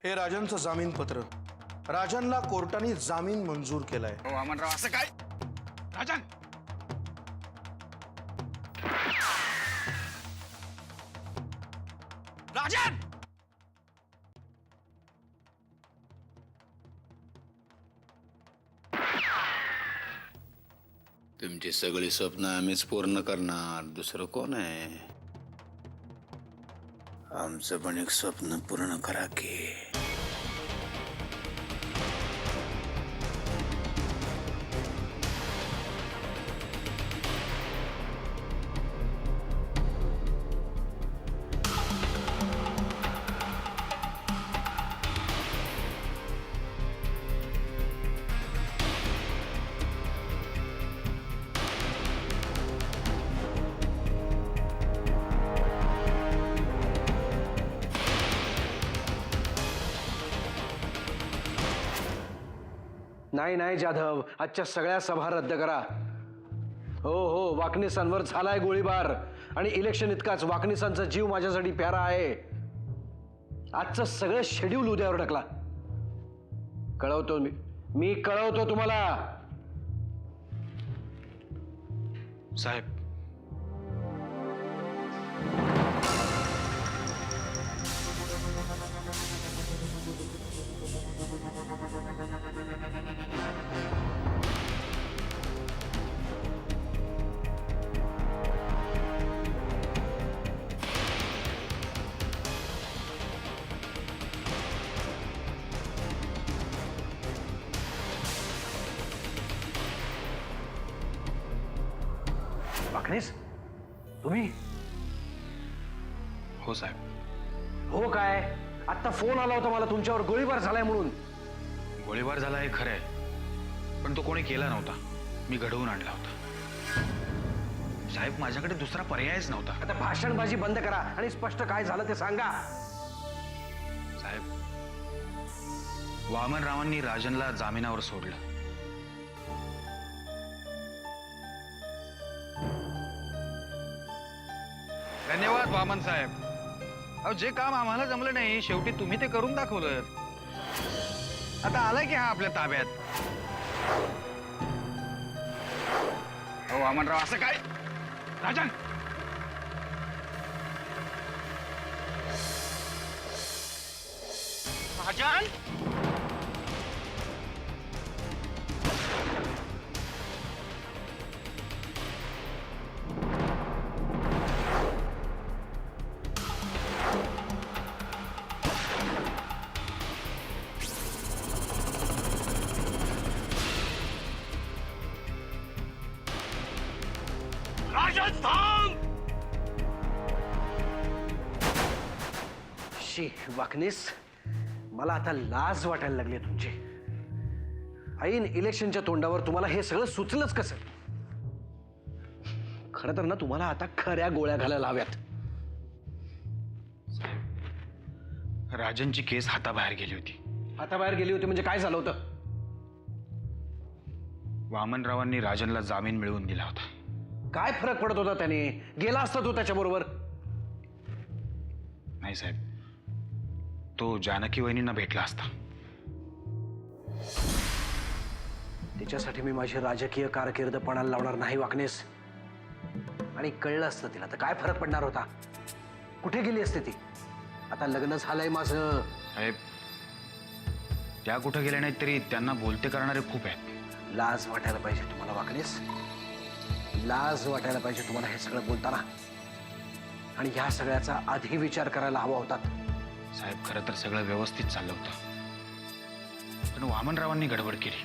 हे राजनचं जामीनपत्र. राजनला कोर्टाने जामीन मंजूर केलाय. वामनराव असं काय? राजन राजन तुमची सगळी स्वप्न आम्हीच पूर्ण करणार, दुसरं कोण आहे? आमचं पण एक स्वप्न पूर्ण करा की. नाही नाही जाधव, आजच्या सगळ्या सभा रद्द करा. हो हो, वाकणीसांवर झालाय गोळीबार आणि इलेक्शन इतकाच वाकणीसांचा जीव माझ्यासाठी प्यारा आहे. आजचं सगळं शेड्यूल उद्यावर टाकला. कळवतो मी कळवतो तुम्हाला. साहेब वाकणीस तुम्ही? हो साहेब. हो काय? आत्ता फोन आला होता मला तुमच्यावर गोळीबार झालाय म्हणून. गोळीबार झाला हे खरं आहे, पण तो कोणी केला नव्हता. मी घडवून आणला होता. साहेब माझ्याकडे दुसरा पर्यायच नव्हता. आता भाषणबाजी बंद करा आणि स्पष्ट काय झालं ते सांगा. साहेब वामनरावांनी राजनला जामिनावर सोडलं. धन्यवाद वामन साहेब. अहो जे काम आम्हाला जमलं नाही शेवटी तुम्ही ते करून दाखवलं. आता आलाय की हा आपल्या ताब्यात. अहो वामनराव असं काय? राजन राजन वाकणीस, मला आता लाज वाटायला लागली तुमची. ऐन इलेक्शनच्या तोंडावर तुम्हाला हे सगळं सुचलंच कसं? खरं तर ना तुम्हाला आता खऱ्या गोळ्या घालायला हव्यात. राजनची केस हाताबाहेर गेली होती. हाताबाहेर गेली होती म्हणजे काय झालं होतं? वामनरावांनी राजनला जामीन मिळवून दिला होता. काय फरक पडत होता त्याने? गेला असता तो त्याच्याबरोबर. नाही साहेब, तो जानकी वहिनींना भेटला असता. तिच्यासाठी मी माझी राजकीय कारकीर्द पणाला लावणार नाही वाकणेस. आणि कळलं असतं तिला तर काय फरक पडणार होता? कुठे गेली असते ती? आता लग्न झालंय माझं. साहेब त्या कुठं गेल्या नाहीत तरी त्यांना बोलते करणारे खूप आहेत. लाज वाटायला पाहिजे तुम्हाला वाकणेस. लाज वाटायला पाहिजे तुम्हाला हे सगळं बोलताना. आणि ह्या सगळ्याचा आधी विचार करायला हवा होता. साहेब खरं तर सगळं व्यवस्थित चाललं होतं, पण वामनरावांनी गडबड केली.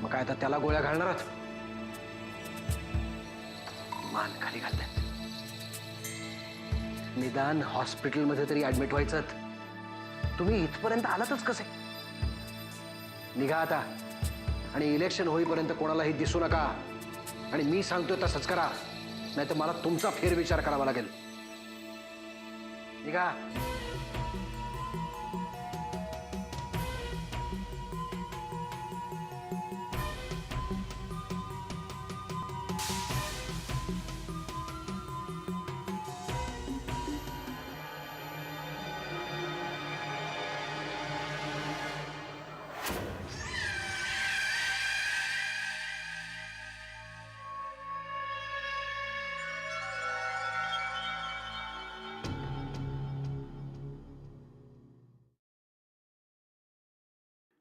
मग काय आता त्याला गोळ्या घालणारच? मान खाली घालतात. निदान हॉस्पिटलमध्ये तरी ऍडमिट व्हायचं. तुम्ही इथपर्यंत आलातच कसे? निघा आता आणि इलेक्शन होईपर्यंत कोणालाही दिसू नका. आणि मी सांगतोय तसंच करा, नाही तर मला तुमचा फेरविचार करावा लागेल. निघा.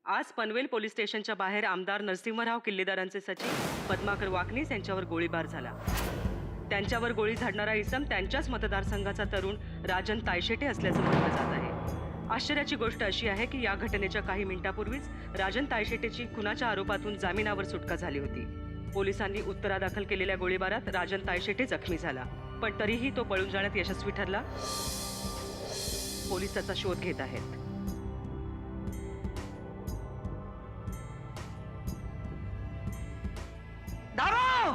आज पनवेल पोलीस स्टेशनच्या बाहेर आमदार नरसिंहराव किल्लेदारांचे सचिव पद्माकर वाकनीस यांच्यावर गोळीबार झाला. त्यांच्यावर गोळी झाडणारा इसम त्यांच्याच मतदारसंघाचा तरुण राजन तायशेटे असल्याचं म्हटलं जात आहे. आश्चर्याची गोष्ट अशी आहे की या घटनेच्या काही मिनिटांपूर्वीच राजन तायशेटेची खुनाच्या आरोपातून जामिनावर सुटका झाली होती. पोलिसांनी उत्तरादाखल केलेल्या गोळीबारात राजन तायशेटे जखमी झाला, पण तरीही तो पळून जाण्यात यशस्वी ठरला. पोलीस त्याचा शोध घेत आहेत. दामू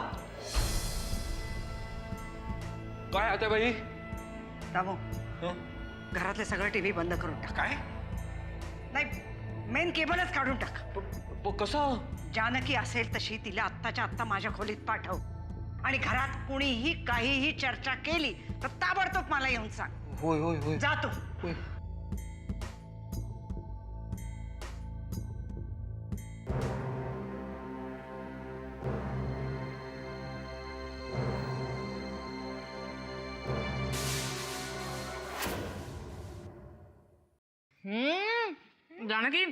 काय आता बाई? दामू घरातले सगळे टीव्ही बंद करून टाक. काय? नाही, मेन केबलच काढून टाक. कसं? जानकी असेल तशी तिला आत्ताच्या आत्ता माझ्या खोलीत पाठव आणि घरात कुणीही काहीही चर्चा केली तर ताबडतोब मला येऊन सांग. होय होय होय. जातो. होय. जानकी,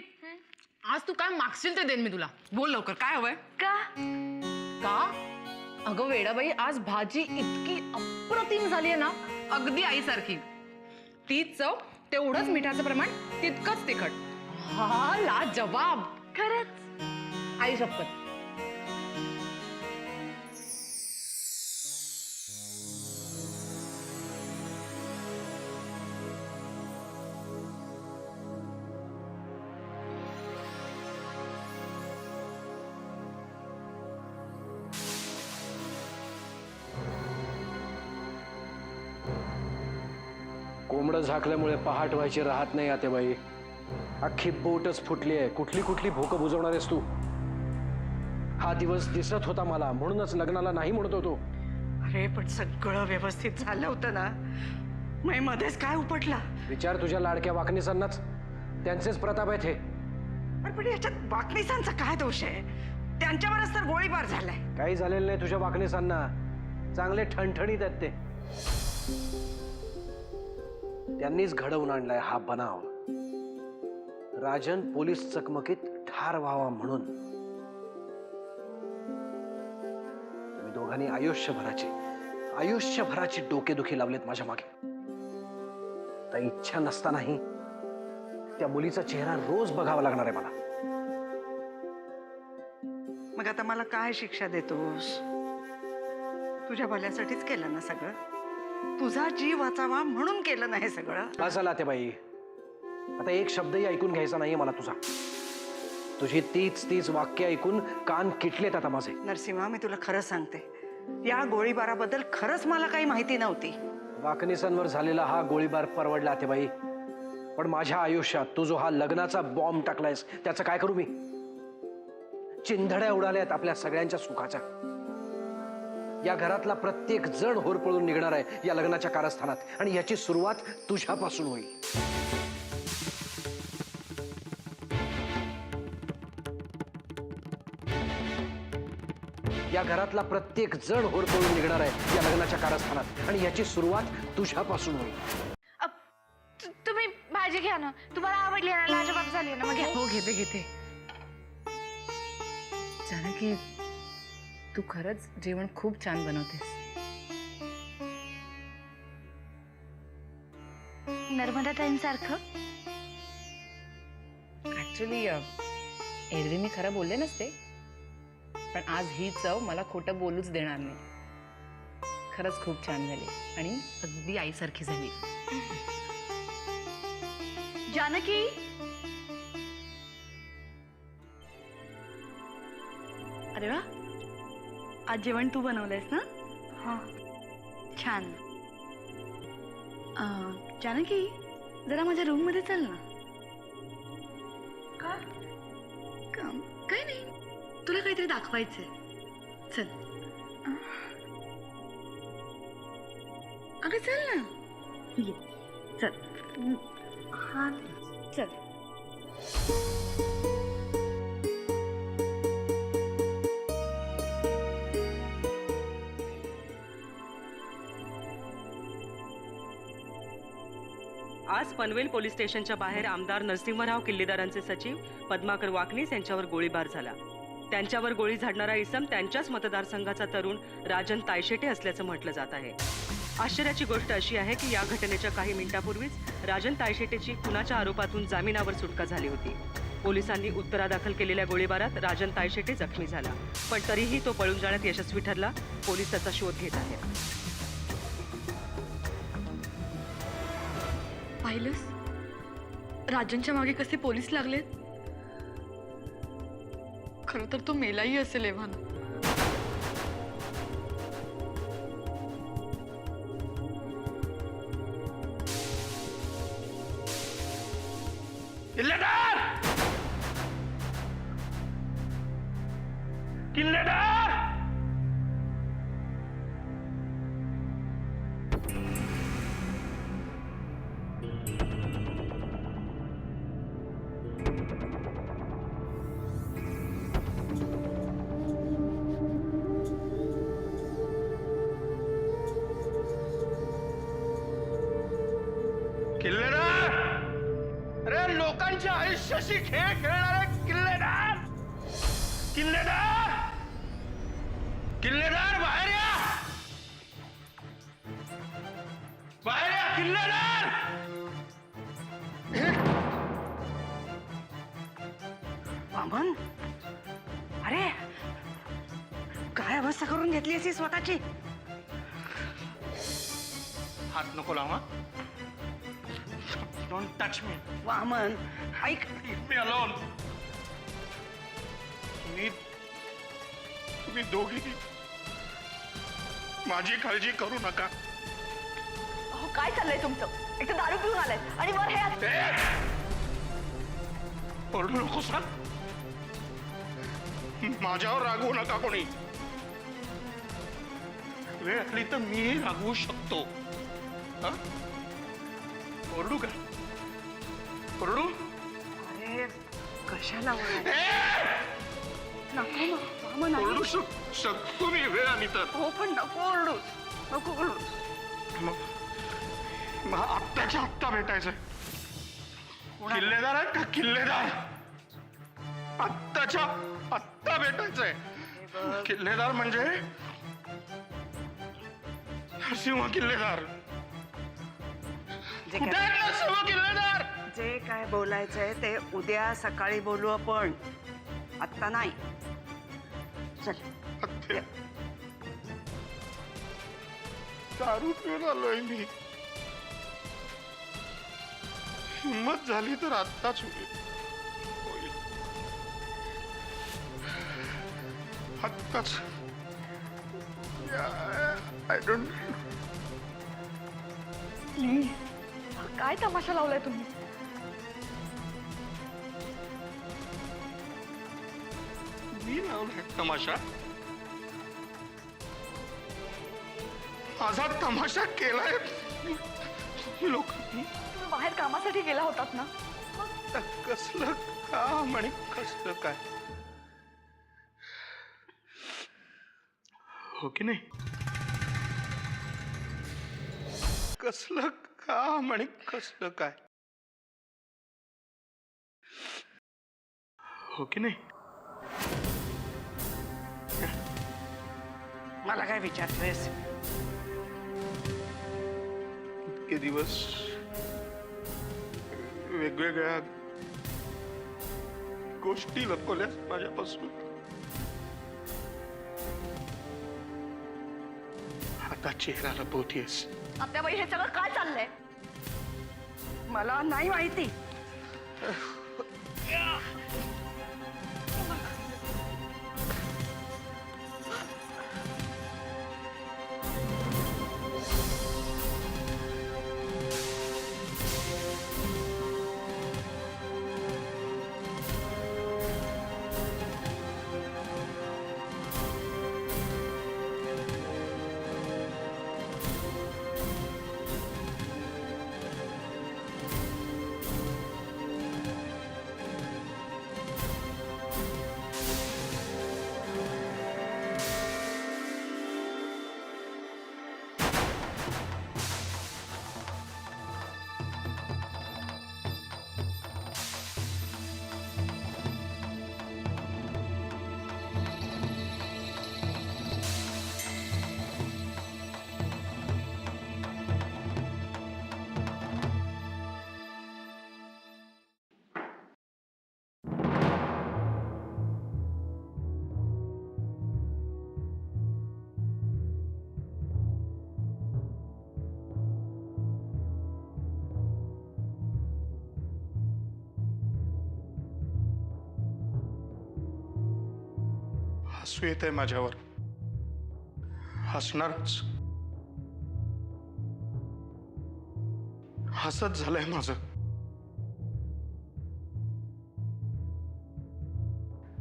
आज तू काय मागशील ते देईन मी तुला. बोल लवकर, काय हवंय? का? का? अगं वेडाबाई, आज भाजी इतकी अप्रतिम झाली आहे ना, अगदी आईसारखी. तीच चव, तेवढंच मिठाचं प्रमाण, तितकंच तिखट. हा लाजवाब. खरंच? आई शपथ. कोंबडं झाकल्यामुळे पहाट व्हायची राहत नाही आतेबाई. अख्खी बोटच फुटली आहे. कुठली कुठली भूक बुजवणार आहेस तू? हा दिवस दिसत होता मला, म्हणूनच लग्नाला नाही म्हणत होतो. अरे पण सगळं व्यवस्थित झालं होतं ना, मग मध्येच काय उपटला? विचार तुझ्या लाडक्या वाकणीसांनाच. त्यांचेच प्रताप आहेत हे. पण याच्यात वाकणीसांचा काय दोष आहे? त्यांच्यावरच तर गोळीबार झालाय. काही झालेलं नाही तुझ्या वाकणीसांना. चांगले ठणठणीत आहेत ते. त्यांनीच घडवून आणलाय हा बनाव. राजन पोलीस चकमकीत ठार व्हावा म्हणून. तुम्ही दोघांनी आयुष्यभराची डोकेदुखी लावलीत माझ्या मागे. तर इच्छा नसतानाही त्या मुलीचा चेहरा रोज बघावा लागणार आहे मला. मग आता मला काय शिक्षा देतोस? तुझ्या भल्यासाठीच केलं ना सगळं. तुझा जीव वाचावा म्हणून केलं नाही सगळं. असं बाई, आता एक शब्दही ऐकून घ्यायचा नाहीये मला तुझा. तुझी तीच वाक्य ऐकून कान किटलेत आता माझे. नरसिंहा, मी तुला खरं सांगते, या गोळीबाराबद्दल खरंच मला काही माहिती नव्हती. वाकणीसांवर झालेला हा गोळीबार परवडला बाई, पण माझ्या आयुष्यात तू जो हा लग्नाचा बॉम्ब टाकलायस त्याचं काय करू मी? चिंधड्या उडाल्यात आपल्या सगळ्यांच्या सुखाच्या. या घरातला प्रत्येक जण होरपळून निघणार आहे या लग्नाच्या कारस्थानात, आणि याची सुरुवात तुझ्यापासून होईल. या घरातला प्रत्येक जण होरपळून निघणार आहे या लग्नाच्या कारस्थानात, आणि याची सुरुवात तुझ्यापासून होईल. तुम्ही भाजी घ्या ना. तुम्हाला आवडली ना, लाजवाब झाली ना, मग घ्या. हो, घेते. जानकी, तू खरंच जेवण खूप छान बनवतेस. नर्मदा ताईंसारखं. ऍक्च्युली एरवी मी खरं बोलले नसते, पण आज ही चव मला खोटं बोलूच देणार नाही. खरंच खूप छान झाली आणि अगदी आईसारखी झाली. जानकी, अरे वा, आज जेवण तू बनवलंयस ना? हा, छान. जानकी, जरा माझ्या रूम मध्ये चल ना. का? काय नाही, तुला काहीतरी दाखवायचंय. चल. अगं चल ना. ये, चल. हा, चल. आज पनवेल पोलीस स्टेशनच्या बाहेर आमदार नरसिंहराव किल्लेदारांचे सचिव पद्माकर वाकनीस यांच्यावर गोळीबार झाला. त्यांच्यावर गोळी झाडणारा इसम त्यांच्याच मतदारसंघाचा तरुण राजन तायशेटे असल्याचं म्हटलं जात आहे. आश्चर्याची गोष्ट अशी आहे की या घटनेच्या काही मिनिटांपूर्वीच राजन तायशेटेची खुनाच्या आरोपातून जामिनावर सुटका झाली होती. पोलिसांनी उत्तरादाखल केलेल्या गोळीबारात राजन तायशेटे जखमी झाला, पण तरीही तो पळून जाण्यात यशस्वी ठरला. पोलीस त्याचा शोध घेत आहेत. पाहिलंस राजनच्या मागे कसे पोलीस लागलेत. खरं तर तो मेलाही असेल एव्हाना. किल्लेदार! किल्लेदार! किल्लेदार! अरे लोकांच्या आयुष्याशी खेळ खेळणारे किल्लेदार! किल्लेदार! किल्लेदार बाहेर या! बाहेर या किल्लेदार! वामन, अरे काय अवस्था करून घेतली अशी स्वतःची. हात नको लावा. Don't touch me. वामन ऐक, मी अलोन. तुम्ही दोघी माझी काळजी करू नका. अहो काय चाललंय तुमचं. एक तर दारू पिऊन आलाय आणि वर हे ओरडू नको सांग. माझ्यावर रागवू नका कोणी. वेळ आली तर मी रागवू शकतो. हा? ओरडू का? ओरडू? अरे कशाला ओरड- नको ना वामन, आई. ओरडू शकतो मी वेळ आली तर. हो पण नको ओरडूस, नको ओरडूस. मग आत्ताच्या आत्ता भेटायचंय. किल्लेदार आहेत का किल्लेदार? आत्ताच्या आत्ता भेटायचंय. किल्लेदार म्हणजे नरसिंह किल्लेदार. जे कुठे काय आहेत नरसिंह किल्लेदार? जे काय बोलायचंय ते उद्या सकाळी बोलू आपण, आत्ता नाही. चल दारू पिऊन आलोय मी. हिंमत झाली तर आत्ताच होईल. आत्ताच. I don't. काय तमाशा लावलाय तुम्ही. मी लावलाय तमाशा. माझा तमाशा केलाय लोकांनी. तुम्ही बाहेर कामासाठी गेला होतात ना. कसलं काम आणि कसलं काय. हो की नाही. कसलं काम आणि कसलं काय. हो की नाही. मला काय विचारतोयस. इतके दिवस वेगवेगळ्या गोष्टी लपवल्यास माझ्यापासून. आता चेहरा लपवतेस. आत्याबाई हे सगळं काय चाललंय. मला नाही माहिती. हसू येतंय माझ्यावर. हसणारच. हसत झालंय माझं.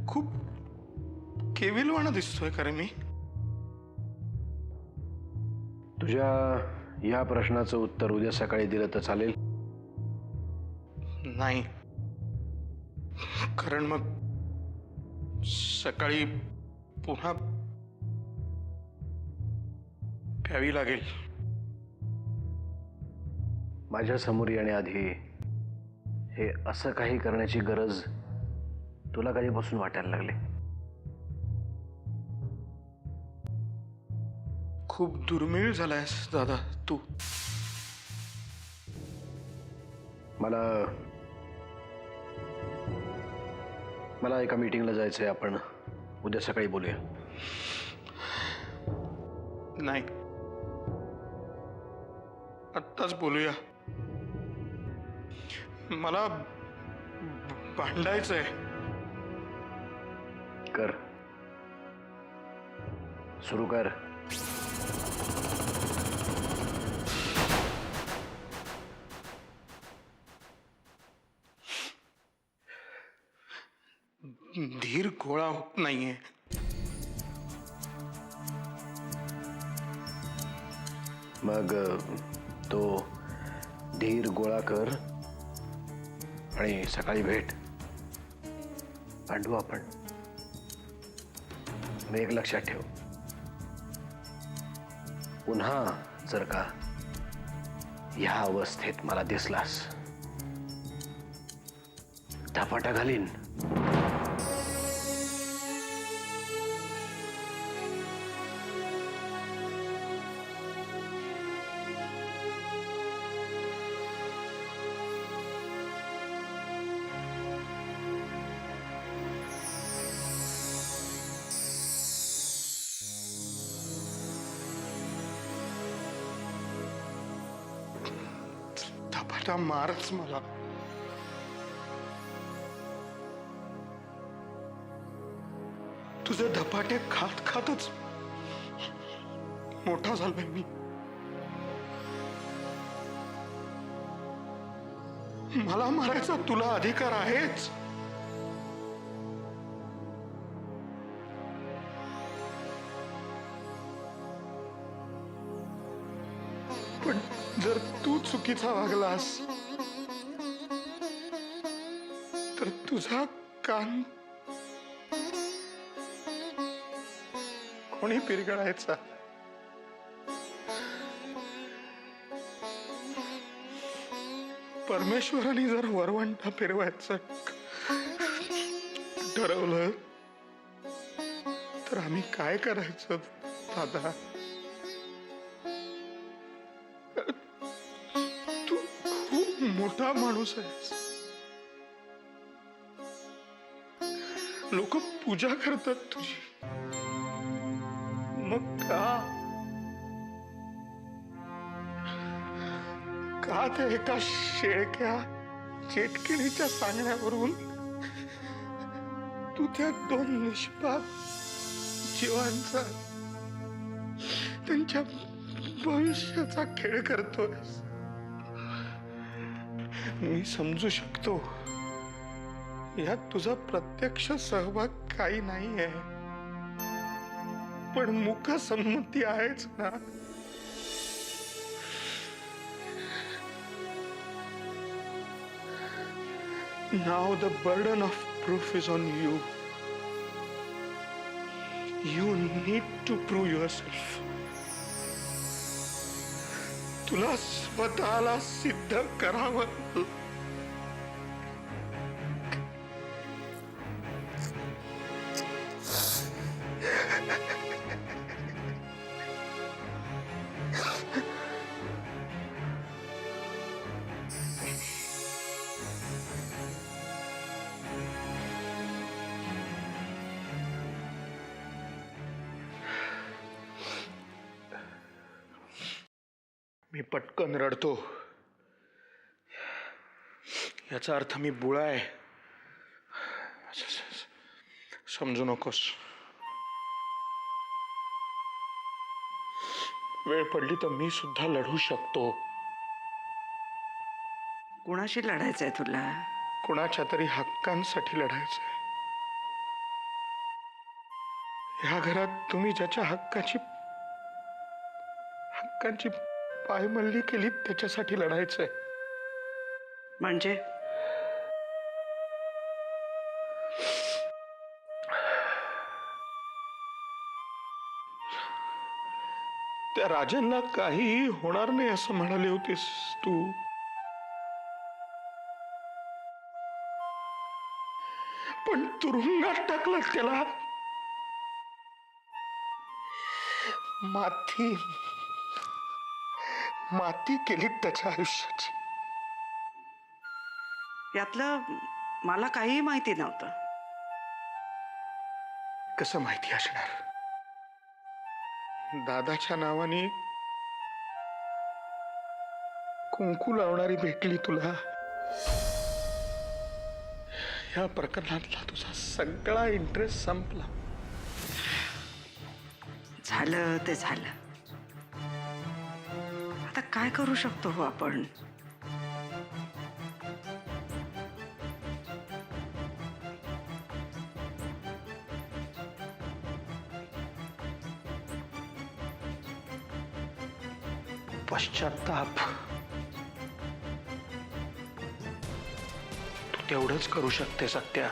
खूप केविलवाणं दिसतोय का रे मी? तुझ्या या प्रश्नाचं उत्तर उद्या सकाळी दिलं तर चालेल? नाही, कारण मग सकाळी पुन्हा प्यावी लागेल. माझ्या समोर येण्याआधी हे असं काही करण्याची गरज तुला कधीपासून वाटायला लागली? खूप दुर्मिळ झालायस दादा तू. मला एका मीटिंगला जायचंय. आपण उद्या सकाळी बोलूया. नाही, आत्ताच बोलूया. मला भांडायचंय. कर, सुरू कर. धीर गोळा होत नाहीये. मग तो धीर गोळा कर आणि सकाळी भेट. भांडू आपण. मी एक लक्षात ठेव, पुन्हा जर का ह्या अवस्थेत मला दिसलास धपाटा घालीन. धपाटा मारच मला. तुझे धपाटे खात खातच मोठा झालोय मी. मला मारायचा तुला अधिकार आहेच. पण जर तू चुकीचा वागलास तर तुझा कान कोणी पिरगळायचा? परमेश्वराने जर वरवंटा फिरवायचं ठरवलं तर आम्ही काय करायचं दादा? तू खूप मोठा माणूस आहेस. लोक पूजा करतात तुझी. मग का त्या एका शेळक्या चेटकिणीच्या सांगण्यावरून तू त्या दोन निष्पाप जीवांचा, त्यांच्या भविष्याचा खेळ करतोस? मी समजू शकतो यात तुझा प्रत्यक्ष सहभाग काही नाहीये, पण मुख संमती आहेच ना. Now the burden of proof is on you. You need to prove yourself. तुला स्वतःला सिद्ध करावं. मी पटकन रडतो याचा अर्थ मी बुळा आहे समजू नकोस. वेळ पडली तर मी सुद्धा लढू शकतो. कुणाशी लढायचंय तुला? कुणाच्या तरी हक्कांसाठी लढायचंय. ह्या घरात तुम्ही ज्याच्या हक्कांची पायमल्ली केली त्याच्यासाठी लढायचंय. म्हणजे त्या राजनला काहीही होणार नाही असं म्हणाली होतीस तू. पण तुरुंगात टाकलं त्याला. माती केली त्याच्या आयुष्याची. यातलं मला काहीही माहिती नव्हतं. कसं माहिती असणार? दादाच्या नावाने कुंकू लावणारी भेटली तुला. या प्रकरणातला तुझा सगळा इंटरेस्ट संपला. झालं ते झालं. आता काय करू शकतो हो आपण? पश्चाताप तू तेवढंच करू शकते सत्या.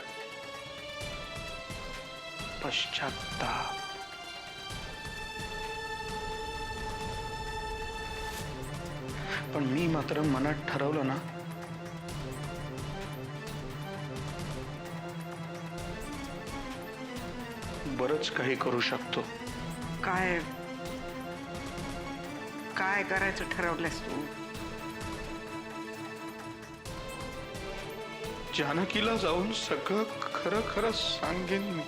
पश्चाताप. पण मी मात्र मनात ठरवलं ना, बरंच काही करू शकतो. काय काय करायचं ठरवलंस तू? जानकीला जाऊन सगळं खरं खरं सांगेन मी.